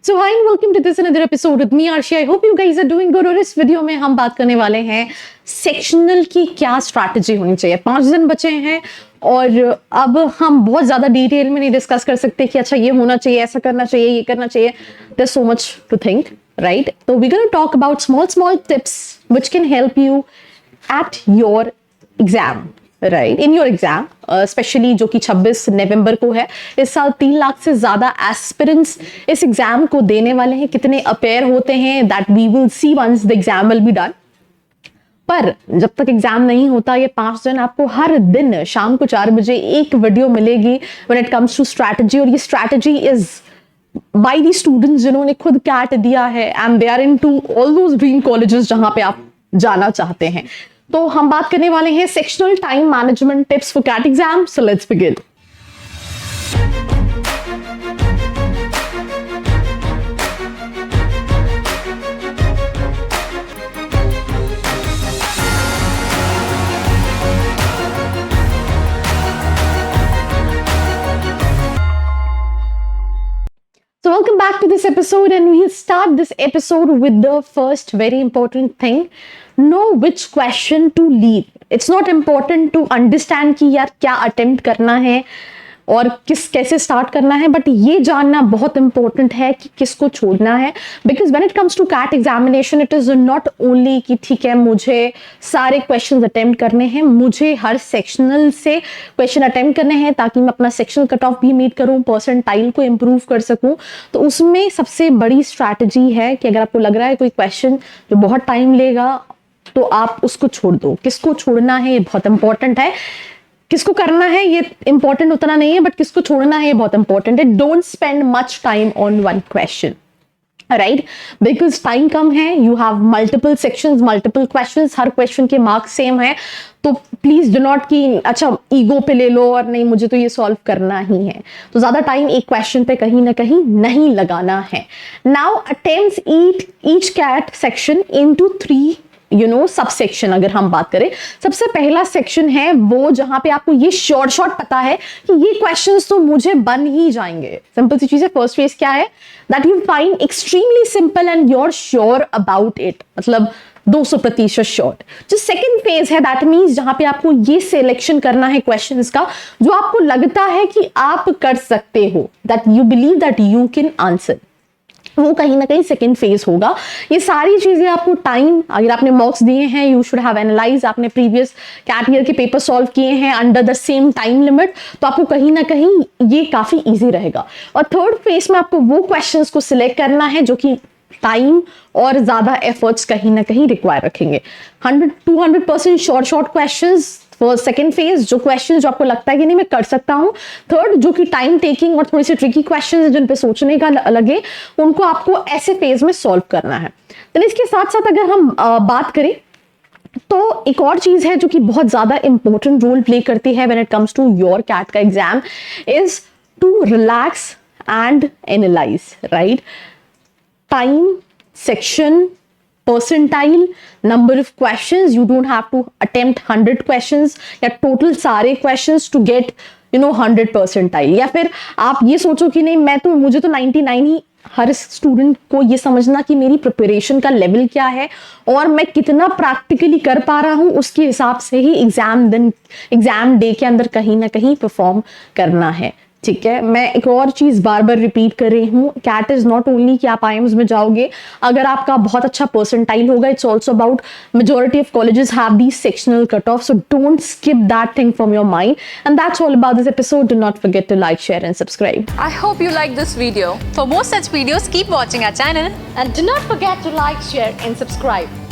So hi and welcome to this another episode with me Arshi. I hope you guys are doing good. और इस video में हम बात करने वाले हैं सेक्शनल की क्या स्ट्रैटेजी होनी चाहिए। 5 दिन बचे हैं और अब हम बहुत ज्यादा डिटेल में नहीं डिस्कस कर सकते कि अच्छा ये होना चाहिए, ऐसा करना चाहिए, ये करना चाहिए। There's so much to think, right? So we're going to talk about small tips which can help you at your exam. Right in your exam specially जो कि 26 नवंबर को है। इस साल 3 लाख से ज्यादा एस्पिरेंट्स इस एग्जाम को देने वाले हैं। कितने अपेयर होते हैं that we will see once the exam will be done. पर जब तक एग्जाम नहीं होता ये 5 दिन आपको हर दिन शाम को 4 बजे एक वीडियो मिलेगी when it comes to strategy. और ये strategy is by the students जिन्होंने खुद कैट दिया है and they are into all those dream colleges जहां पे आप जाना चाहते हैं। तो हम बात करने वाले हैं sectional time management tips for CAT exam. So let's begin. So welcome back to this episode and we'll start this episode with the first very important thing. Know which question to leave. It's not important to understand कि यार क्या attempt करना है और कैसे start करना है, but ये जानना बहुत इंपॉर्टेंट है कि किसको छोड़ना है। Because when it comes to CAT examination it is not only कि ठीक है मुझे सारे क्वेश्चंस अटेम्प्ट करने हैं, मुझे हर सेक्शनल से क्वेश्चन अटेम्प्ट करने हैं ताकि मैं अपना सेक्शनल कट ऑफ भी मीट करूं, परसेंटाइल को इम्प्रूव कर सकूं। तो उसमें सबसे बड़ी स्ट्रैटेजी है कि अगर आपको लग रहा है कोई क्वेश्चन जो बहुत टाइम लेगा तो आप उसको छोड़ दो। किसको छोड़ना है ये बहुत इंपॉर्टेंट है। किसको करना है ये इंपॉर्टेंट उतना नहीं है, बट किसको छोड़ना है ये बहुत इंपॉर्टेंट है। Don't spend much time on one question, right? Because time कम है, you have multiple sections, multiple questions, हर क्वेश्चन के मार्क्स सेम है। तो प्लीज डू नॉट कि अच्छा ईगो पे ले लो और नहीं मुझे तो ये सॉल्व करना ही है। तो ज्यादा टाइम एक क्वेश्चन पे कहीं ना कहीं नहीं लगाना है। Now attempt each CAT section into 3 sub section. अगर हम बात करें सबसे पहला सेक्शन है वो जहां पे आपको ये शॉर्ट पता है कि ये क्वेश्चंस तो मुझे बन ही जाएंगे। सिंपल सी चीज है। फर्स्ट फेज क्या है that you find extremely simple and you are sure about it, मतलब 200% श्योर। जो सेकंड फेज है दैट मींस जहां पे आपको ये सिलेक्शन करना है क्वेश्चंस का जो आपको लगता है कि आप कर सकते हो, that you believe that you can answer, वो कहीं ना कहीं सेकंड फेज होगा। ये सारी चीजें आपको टाइम, अगर आपने मॉक्स दिए हैं यू शुड हैव एनालाइज, आपने प्रीवियस कैट ईयर के पेपर सॉल्व किए हैं under the same time limit, तो आपको कहीं ना कहीं ये काफी इजी रहेगा। और थर्ड फेज में आपको वो क्वेश्चंस को सिलेक्ट करना है जो कि टाइम और ज्यादा एफर्ट्स कहीं ना कहीं रिक्वायर रखेंगे। 100-200% short questions for second phase, जो क्वेश्चन जो आपको लगता है कि नहीं मैं कर सकता हूं। थर्ड जो कि टाइम टेकिंग और थोड़ी सी ट्रिकी क्वेश्चन जिन पे सोचने का लगे, उनको आपको ऐसे फेज में सॉल्व करना है। तो इसके साथ साथ अगर हम बात करें तो एक और चीज है जो कि बहुत ज्यादा इंपॉर्टेंट रोल प्ले करती है when it comes to your CAT का exam is to relax and analyse, right? Time, section, percentile, number of questions, you don't have to attempt 100 questions या total सारे questions to get 100 percentile। या फिर आप ये सोचो कि नहीं मुझे तो 99 ही। हर स्टूडेंट को ये समझना कि मेरी प्रिपरेशन का लेवल क्या है और मैं कितना प्रैक्टिकली कर पा रहा हूँ, उसके हिसाब से ही एग्जाम डे के अंदर कहीं ना कहीं परफॉर्म करना है। ठीक है, मैं एक और चीज बार बार रिपीट कर रही हूँ, कैट इज नॉट ओनली कि आप आईएम्स में जाओगे अगर आपका बहुत अच्छा परसेंटाइल होगा, it's also about majority of colleges have these sectional cut off, so don't skip that thing from your mind. And that's all about this episode. Do not forget to like, share and subscribe. I hope you like this video. For more such videos, keep watching our channel And do not forget to like, share and subscribe.